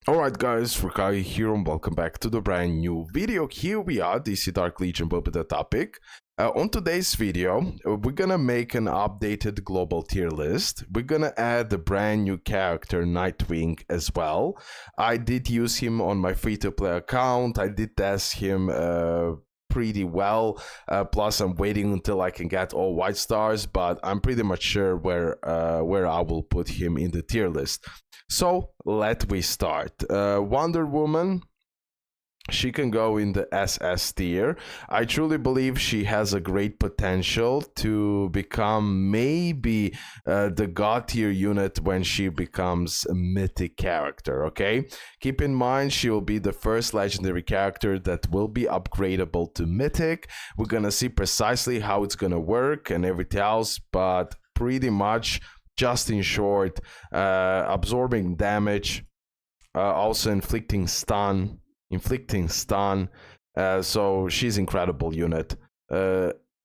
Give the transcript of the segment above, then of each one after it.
Alright guys, RoKage here and welcome back to the brand new video. Here we are, DC Dark Legion will be the topic. On today's video, we're gonna make an updated global tier list. We're gonna add the brand new character Nightwing as well. I did use him on my free-to-play account. I did test him pretty well. Plus, I'm waiting until I can get all white stars, but I'm pretty much sure where I will put him in the tier list. So let we start. Wonder Woman, she can go in the SS tier. I truly believe she has a great potential to become maybe the God tier unit when she becomes a mythic character, okay? Keep in mind, she will be the first legendary character that will be upgradable to mythic. We're gonna see precisely how it's gonna work and everything else, but pretty much, just in short, absorbing damage, also inflicting stun, so she's incredible unit,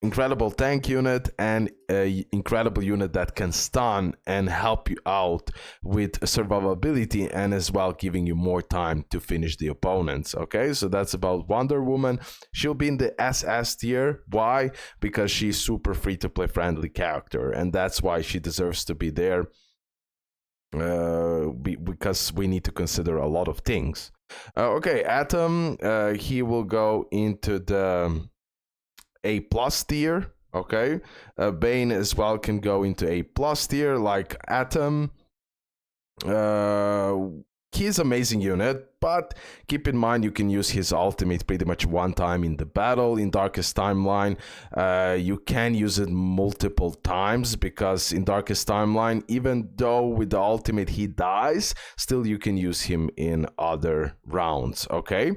incredible tank unit, and incredible unit that can stun and help you out with survivability, and as well giving you more time to finish the opponents. Okay, so that's about Wonder Woman. She'll be in the SS tier. Why? Because she's super free to play friendly character, and that's why she deserves to be there, because we need to consider a lot of things. Okay, Atom, he will go into the A+ tier. Okay, Bane as well can go into A+ tier, like Atom. He's amazing unit, but keep in mind you can use his ultimate pretty much one time in the battle. In Darkest Timeline, you can use it multiple times, because in Darkest Timeline, even though with the ultimate he dies, still you can use him in other rounds, okay?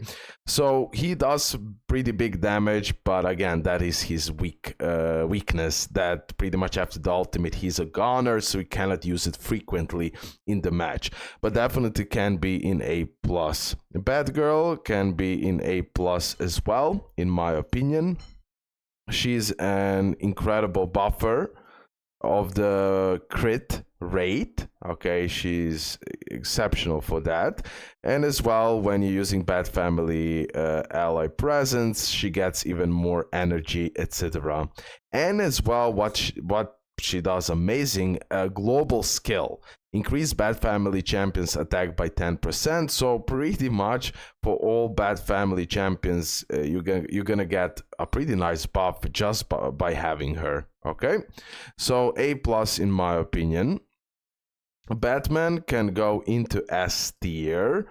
So he does pretty big damage, but again, that is his weakness, that pretty much after the ultimate he's a goner, so he cannot use it frequently in the match, but definitely can be in A+. Batgirl can be in A+ as well, in my opinion. She's an incredible buffer of the crit rate. Okay, she's exceptional for that. And as well, when you're using Bat Family ally presence, she gets even more energy, etc. And as well, what she does amazing, a global skill. Increase Bat Family champions attack by 10%. So pretty much for all Bat Family champions, you're gonna get a pretty nice buff just by having her. Okay, so A+ in my opinion. Batman can go into S tier.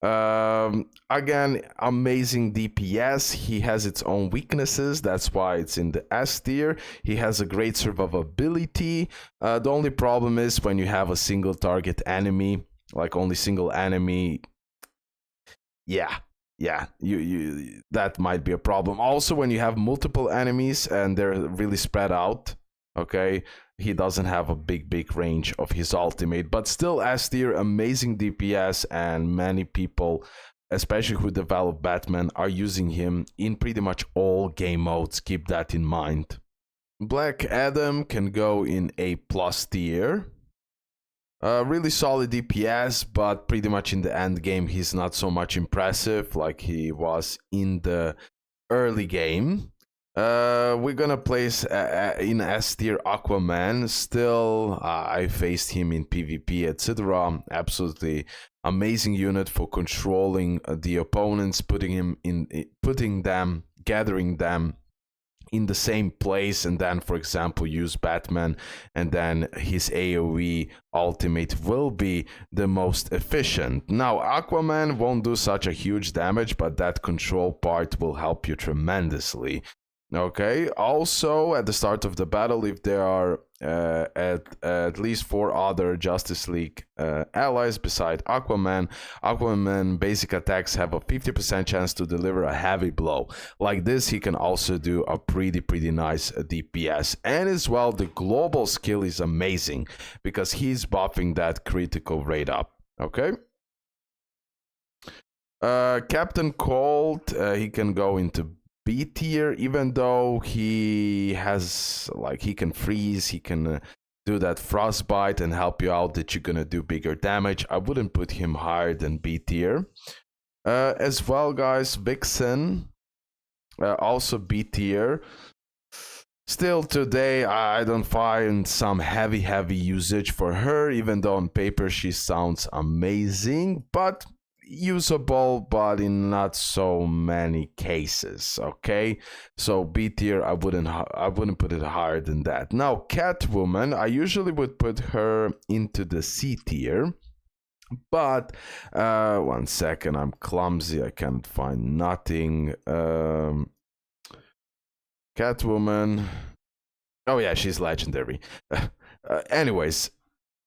Again, amazing DPS. He has its own weaknesses, that's why it's in the S tier. He has a great survivability. The only problem is when you have a single target enemy, like only single enemy, yeah, you that might be a problem. Also, when you have multiple enemies and they're really spread out, okay, he doesn't have a big range of his ultimate, but still S tier, amazing DPS, and many people, especially who develop Batman, are using him in pretty much all game modes. Keep that in mind. Black Adam can go in A+ tier. Really solid DPS, but pretty much in the end game he's not so much impressive like he was in the early game. We're gonna place in S tier Aquaman. Still, I faced him in PvP, etc. Absolutely amazing unit for controlling the opponents, gathering them in the same place, and then, for example, use Batman, and then his AoE ultimate will be the most efficient. Now, Aquaman won't do such a huge damage, but that control part will help you tremendously. Okay, also at the start of the battle, if there are at least 4 other Justice League allies beside Aquaman, basic attacks have a 50% chance to deliver a heavy blow. Like this, he can also do a pretty nice DPS. And as well, the global skill is amazing because he's buffing that critical rate up. Okay. Captain Cold, he can go into B tier, even though he has, like, he can freeze, he can do that frostbite and help you out that you're gonna do bigger damage. I wouldn't put him higher than B tier. As well, guys, Vixen, also B tier. Still today, I don't find some heavy usage for her, even though on paper she sounds amazing, but usable, but in not so many cases. Okay, so B tier, I wouldn't put it higher than that. Now, Catwoman, I usually would put her into the C tier. But 1 second, I'm clumsy, I can't find nothing. Catwoman. Oh yeah, she's legendary. Anyways,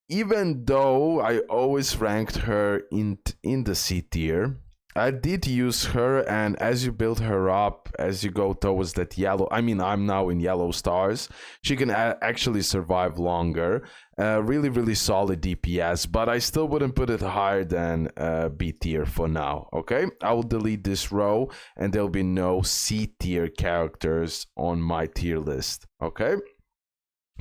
even though I always ranked her in the C tier, I did use her, and as you build her up, as you go towards that yellow, I mean, I'm now in yellow stars, she can actually survive longer. Really solid DPS, but I still wouldn't put it higher than B tier for now, okay? I will delete this row, and there'll be no C tier characters on my tier list, okay?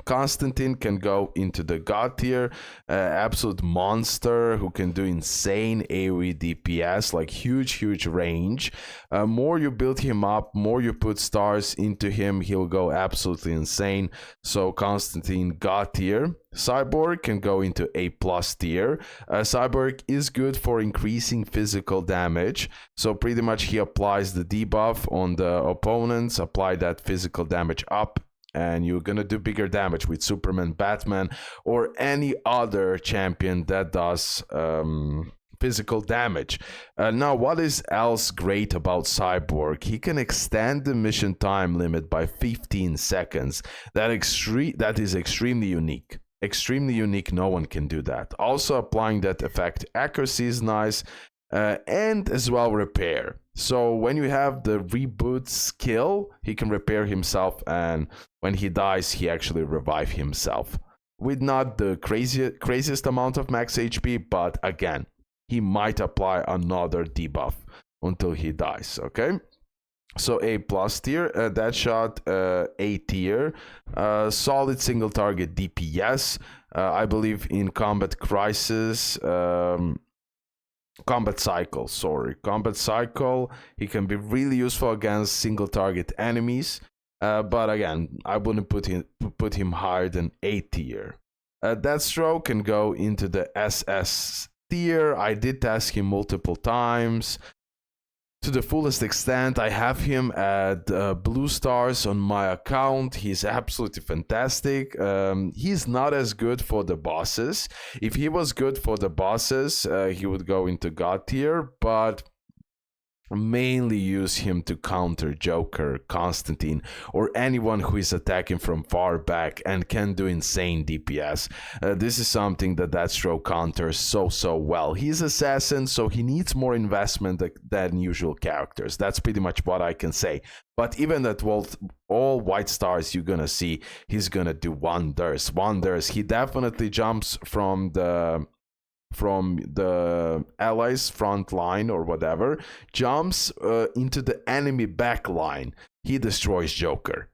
Constantine can go into the God tier, absolute monster who can do insane AoE DPS, like huge range. More you build him up, more you put stars into him, he'll go absolutely insane. So Constantine, God tier. Cyborg can go into A+ tier. Cyborg is good for increasing physical damage, so pretty much he applies the debuff on the opponents, apply that physical damage up, and you're gonna do bigger damage with Superman, Batman, or any other champion that does physical damage. Now, what is else great about Cyborg? He can extend the mission time limit by 15 seconds. That is extremely unique. Extremely unique, no one can do that. Also, applying that effect accuracy is nice, and as well repair. So when you have the reboot skill, he can repair himself, and when he dies, he actually revive himself. With not the craziest amount of max HP, but again, he might apply another debuff until he dies, okay? So A+ tier, Deadshot, A tier, solid single target DPS. I believe in Combat Cycle, he can be really useful against single target enemies, but again, I wouldn't put him higher than A tier. Deathstroke can go into the SS tier. I did test him multiple times. To the fullest extent, I have him at blue stars on my account. He's absolutely fantastic. He's not as good for the bosses. If he was good for the bosses, he would go into God tier, but mainly use him to counter Joker, Constantine, or anyone who is attacking from far back and can do insane DPS. This is something that Deathstroke counters so well. He's assassin, so he needs more investment than usual characters. That's pretty much what I can say. But even at all white stars you're gonna see, he's gonna do wonders. He definitely jumps from the allies front line or whatever, jumps into the enemy back line. He destroys Joker.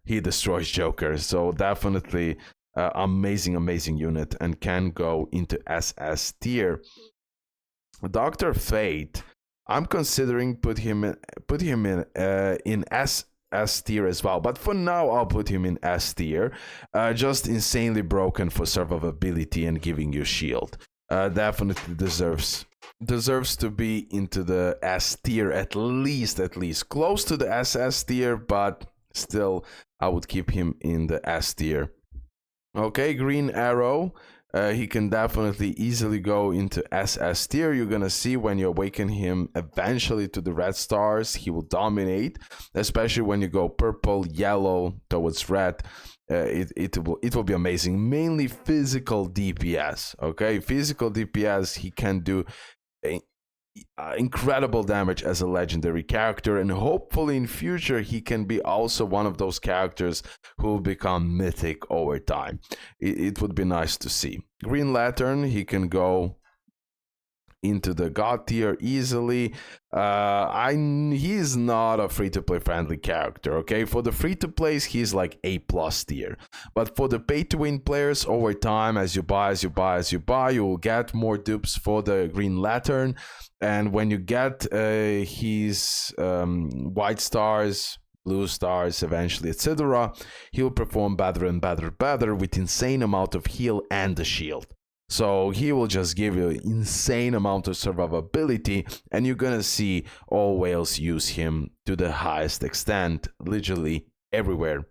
So definitely amazing unit, and can go into SS tier. Dr. Fate, I'm considering put him in S tier as well, but for now I'll put him in S tier. Just insanely broken for survivability and giving you shield. Definitely deserves to be into the S tier, at least close to the SS tier, but still I would keep him in the S tier. Okay, Green Arrow, he can definitely easily go into SS tier. You're gonna see when you awaken him eventually to the red stars, he will dominate, especially when you go purple, yellow towards red. It will be amazing. Mainly physical DPS. Okay, physical DPS. He can do incredible damage as a legendary character, and hopefully in future he can be also one of those characters who will become mythic over time. It would be nice to see. Green Lantern, he can go into the God tier easily. He's not a free-to-play friendly character, okay? For the free-to-plays, he's like A+ tier. But for the pay-to-win players, over time, as you buy, you will get more dupes for the Green Lantern. And when you get his white stars, blue stars, eventually, etc., he'll perform better and better with insane amount of heal and the shield. So he will just give you insane amount of survivability, and you're gonna see all whales use him to the highest extent, literally everywhere.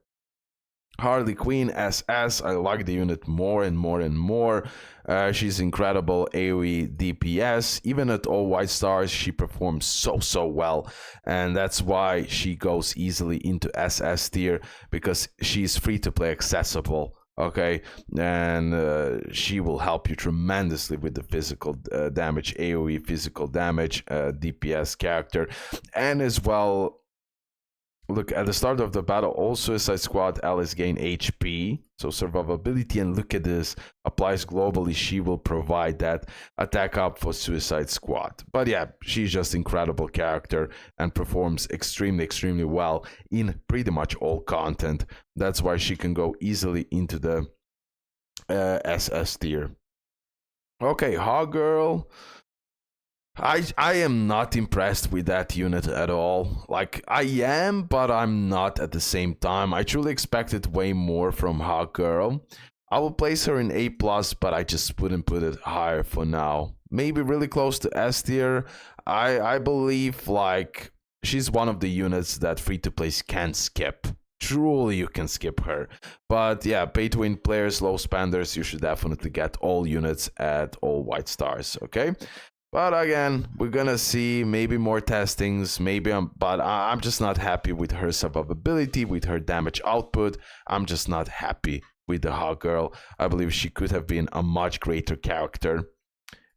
Harley Quinn SS, I like the unit more and more. She's incredible AoE DPS. Even at all white stars, she performs so well, and that's why she goes easily into SS tier, because she's free to play accessible. Okay, and she will help you tremendously with the physical damage, AoE physical damage, DPS character, and as well. Look, at the start of the battle, all Suicide Squad allies gain HP, so survivability, and look at this, applies globally. She will provide that attack up for Suicide Squad. But yeah, she's just incredible character and performs extremely well in pretty much all content. That's why she can go easily into the SS tier. Okay, Hawkgirl. I am not impressed with that unit at all. Like, I am, but I'm not at the same time. I truly expected way more from Hawkgirl. I will place her in A+, but I just wouldn't put it higher for now. Maybe really close to S tier. I believe, like, she's one of the units that free-to-plays can skip. Truly, you can skip her. But yeah, pay-to-win players, low spenders, you should definitely get all units at all white stars, okay? But again, we're gonna see maybe more testings, but I'm just not happy with her survivability, with her damage output. I'm just not happy with the Hawkgirl. I believe she could have been a much greater character.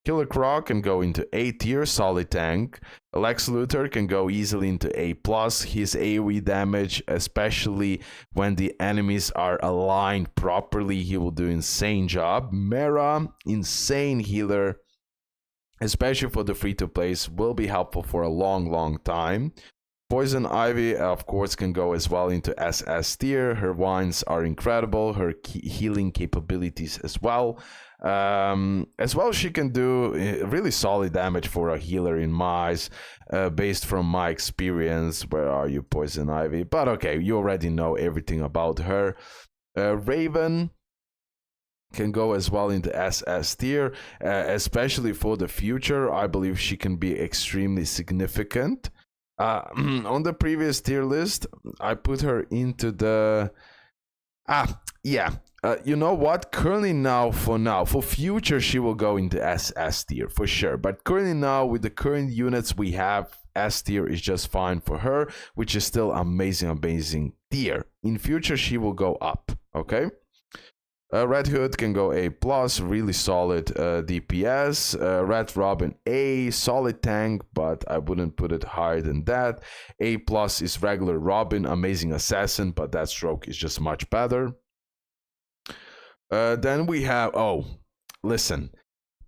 Killer Croc can go into A tier, solid tank. Lex Luthor can go easily into A+. His AoE damage, especially when the enemies are aligned properly, he will do insane job. Mera, insane healer, especially for the free-to-plays, will be helpful for a long time. Poison Ivy, of course, can go as well into SS tier. Her wines are incredible, her healing capabilities as well. She can do really solid damage for a healer in my eyes, based from my experience. Where are you, Poison Ivy? But okay, you already know everything about her. Raven can go as well into SS tier, especially for the future. I believe she can be extremely significant. On the previous tier list, I put her into the... you know what? Currently for future, she will go into SS tier for sure. But currently now, with the current units we have, S tier is just fine for her, which is still amazing tier. In future, she will go up, okay? Red Hood can go A+, really solid DPS. Red Robin A, solid tank, but I wouldn't put it higher than that. A+ is regular Robin, amazing assassin, but that stroke is just much better. Then we have, listen,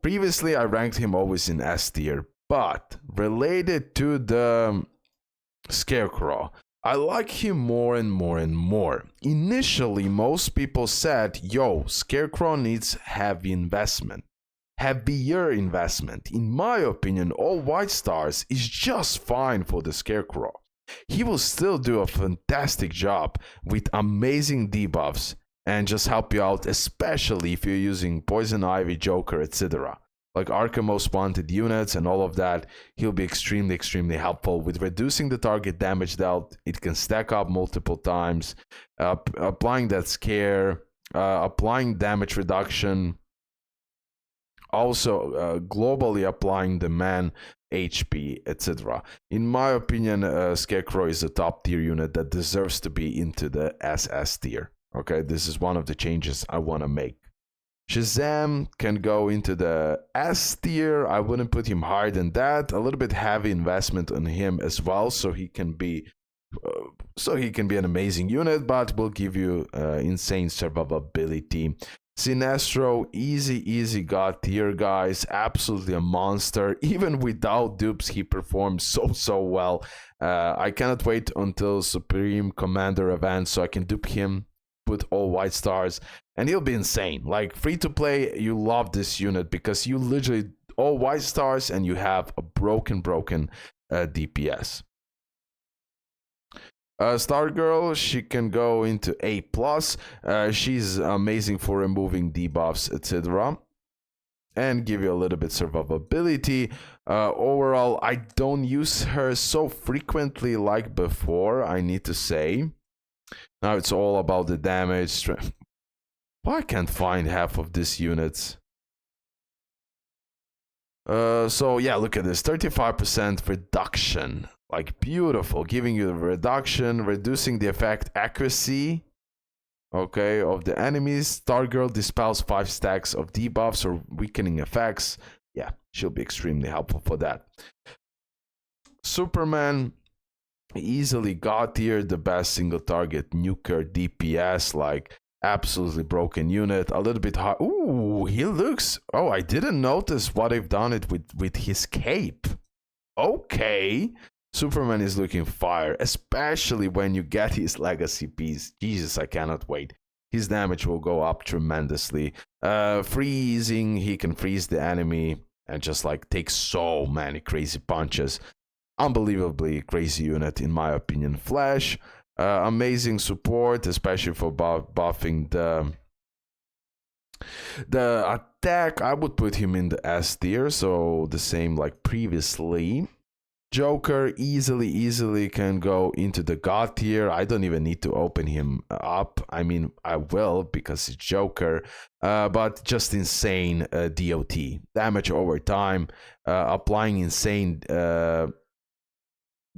previously I ranked him always in S tier, but related to the Scarecrow, I like him more and more. Initially, most people said, yo, Scarecrow needs heavier investment. In my opinion, all white stars is just fine for the Scarecrow. He will still do a fantastic job with amazing debuffs and just help you out, especially if you're using Poison Ivy, Joker, etc. Like Arkham Most Wanted units and all of that. He'll be extremely helpful with reducing the target damage dealt. It can stack up multiple times, applying that scare, applying damage reduction, also globally applying the man HP, etc. In my opinion, Scarecrow is a top tier unit that deserves to be into the SS tier. Okay, this is one of the changes I want to make. Shazam can go into the S tier. I wouldn't put him higher than that. A little bit heavy investment on him as well, so he can be an amazing unit, but will give you insane survivability. Sinestro, easy God tier, guys. Absolutely a monster. Even without dupes, he performs so well. I cannot wait until Supreme Commander event so I can dupe him, put all white stars, and he'll be insane. Like, free to play, you love this unit because you literally all white stars and you have a broken DPS. Stargirl, she can go into A+. She's amazing for removing debuffs, etc. And give you a little bit survivability. Overall, I don't use her so frequently like before, I need to say. Now it's all about the damage. Why I can't find half of these units? So yeah, look at this, 35% reduction. Like, beautiful, giving you the reduction, reducing the effect accuracy, okay, of the enemies. Stargirl dispels 5 stacks of debuffs or weakening effects. Yeah, she'll be extremely helpful for that. Superman, easily God tier, the best single target nuker DPS, like, absolutely broken unit. A little bit hard. Ooh, he looks, oh, I didn't notice what they've done it with his cape. Okay, Superman is looking fire, especially when you get his legacy piece. Jesus, I cannot wait. His damage will go up tremendously. Freezing, he can freeze the enemy and just like take so many crazy punches. Unbelievably crazy unit in my opinion. Flash, amazing support, especially for buffing the attack. I would put him in the S tier, so the same like previously. Joker easily can go into the God tier. I don't even need to open him up. I mean, I will because it's Joker, but just insane DOT. Damage over time, applying insane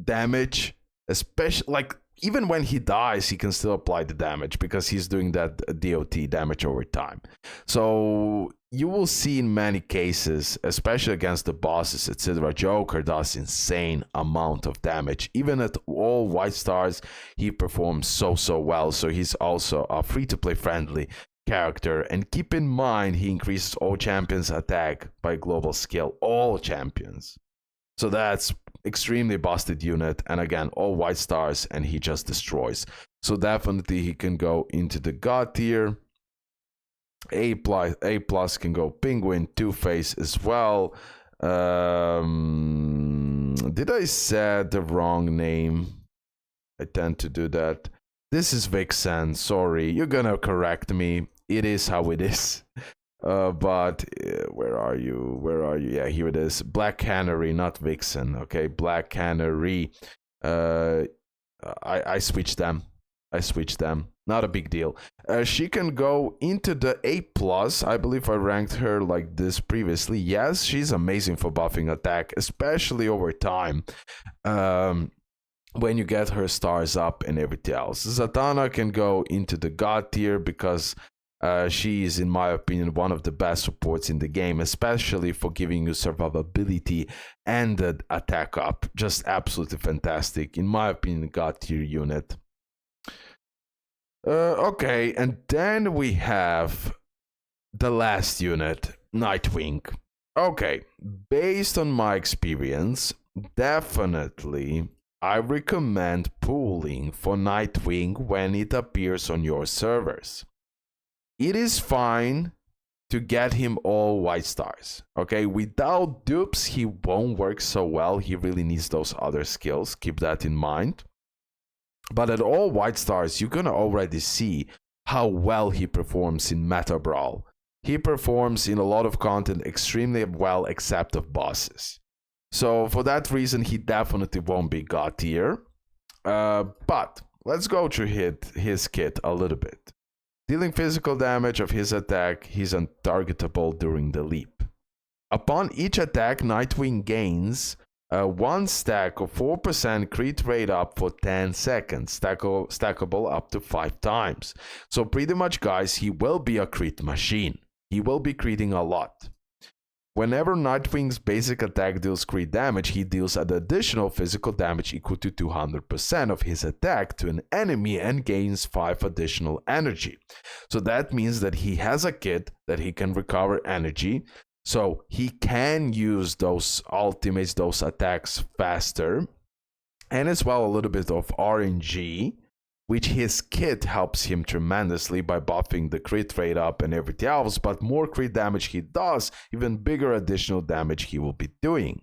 damage, especially like even when he dies, he can still apply the damage because he's doing that DOT, damage over time. So you will see in many cases, especially against the bosses, etc., Joker does insane amount of damage. Even at all white stars, he performs so well. So he's also a free-to-play friendly character. And keep in mind, he increases all champions' attack by global skill. All champions. So that's extremely busted unit, and again, all white stars, and he just destroys. So definitely he can go into the God tier. A plus can go Penguin, Two-Face as well. Did I say the wrong name? I tend to do that. This is Vixen, sorry, you're gonna correct me. It is how it is. But where are you? Yeah, here it is. Black Canary, not Vixen. Okay, Black Canary. I switched them. Not a big deal. She can go into the A+. I believe I ranked her like this previously. Yes, she's amazing for buffing attack, especially over time. When you get her stars up and everything else. Zatanna can go into the God tier because she is, in my opinion, one of the best supports in the game, especially for giving you survivability and the attack up. Just absolutely fantastic. In my opinion, God tier unit. Okay, and then we have the last unit, Nightwing. Okay, based on my experience, definitely I recommend pooling for Nightwing when it appears on your servers. It is fine to get him all white stars, okay? Without dupes, he won't work so well. He really needs those other skills. Keep that in mind. But at all white stars, you're gonna already see how well he performs in Meta Brawl. He performs in a lot of content extremely well, except of bosses. So for that reason, he definitely won't be God tier. But let's go through his kit a little bit. Dealing physical damage of his attack, he's untargetable during the leap. Upon each attack, Nightwing gains 1 stack of 4% crit rate up for 10 seconds, stackable up to 5 times. So pretty much, guys, he will be a crit machine. He will be critting a lot. Whenever Nightwing's basic attack deals crit damage, he deals an additional physical damage equal to 200% of his attack to an enemy and gains 5 additional energy. So that means that he has a kit that he can recover energy, so he can use those ultimates, those attacks faster, and as well a little bit of RNG, which his kit helps him tremendously by buffing the crit rate up and everything else, but more crit damage he does, even bigger additional damage he will be doing.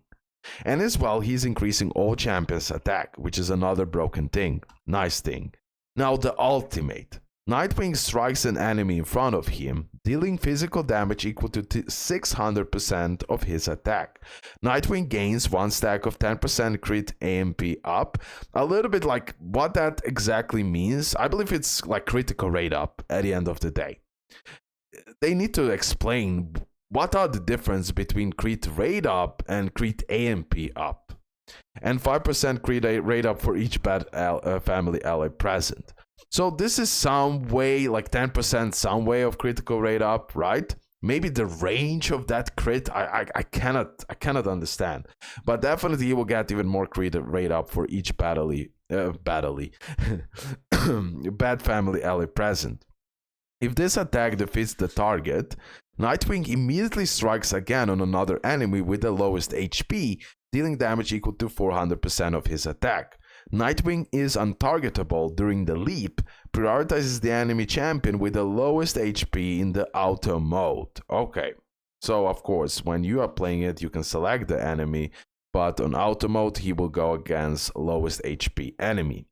And as well, he's increasing all champions' attack, which is another broken thing. Nice thing. Now the ultimate. Nightwing strikes an enemy in front of him, dealing physical damage equal to 600% of his attack. Nightwing gains 1 stack of 10% crit AMP up. A little bit like what that exactly means. I believe it's like critical rate up at the end of the day. They need to explain what are the difference between crit rate up and crit AMP up. And 5% crit rate up for each bad family ally present. So this is some way, like 10% some way of critical rate up, right? Maybe the range of that crit, I cannot understand. But definitely you will get even more crit rate up for each bad family ally present. If this attack defeats the target, Nightwing immediately strikes again on another enemy with the lowest HP, dealing damage equal to 400% of his attack. Nightwing is untargetable during the leap, prioritizes the enemy champion with the lowest HP in the auto mode. Okay, so of course, when you are playing it, you can select the enemy, but on auto mode, he will go against lowest HP enemy.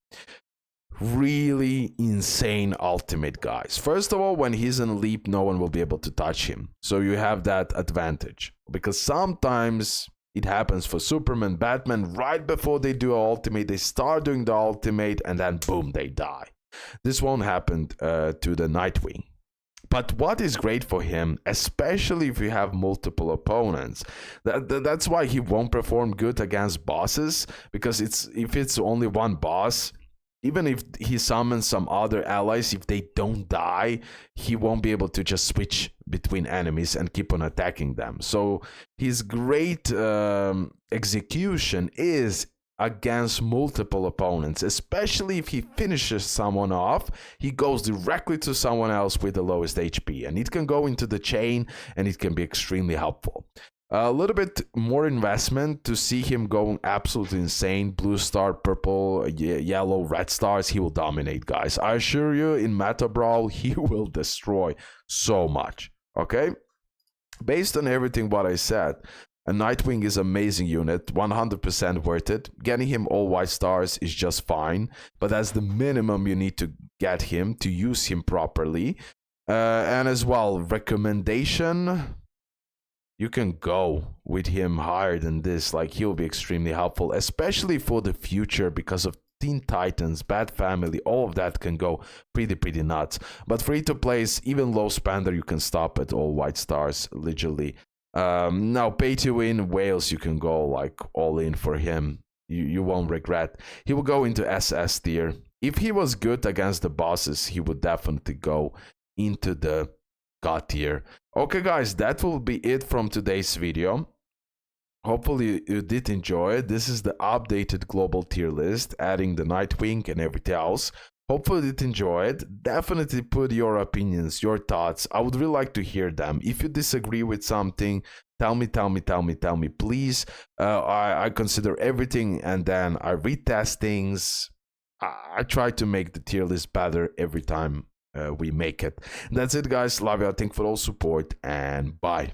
Really insane ultimate, guys. First of all, when he's in leap, no one will be able to touch him. So you have that advantage. Because sometimes it happens for Superman, Batman, right before they do an ultimate, they start doing the ultimate and then boom, they die. This won't happen to the Nightwing. But what is great for him, especially if you have multiple opponents, that's why he won't perform good against bosses, because if it's only one boss, even if he summons some other allies, if they don't die, he won't be able to just switch between enemies and keep on attacking them. So his great execution is against multiple opponents, especially if he finishes someone off, he goes directly to someone else with the lowest HP, and it can go into the chain and it can be extremely helpful. A little bit more investment to see him going absolutely insane. Blue star, purple, yellow, red stars. He will dominate, guys. I assure you, in Meta Brawl, he will destroy so much. Okay? Based on everything what I said, a Nightwing is an amazing unit, 100% worth it. Getting him all white stars is just fine, but that's the minimum you need to get him to use him properly. And as well, recommendation, you can go with him higher than this. Like, he'll be extremely helpful, especially for the future, because of Teen Titans, Bad Family, all of that can go pretty nuts. But free to plays, even low spender, you can stop at all white stars, literally. Now, pay to win, Wales, you can go like all in for him. You won't regret. He will go into SS tier. If he was good against the bosses, he would definitely go into the God tier. Okay, guys, that will be it from today's video. Hopefully you did enjoy it. This is the updated global tier list, adding the Nightwing and everything else. Hopefully you did enjoy it. Definitely put your opinions, your thoughts. I would really like to hear them. If you disagree with something, tell me, please. I consider everything, and then I retest things. I try to make the tier list better every time we make it. That's it, guys. Love you. Thank you for all support, and bye.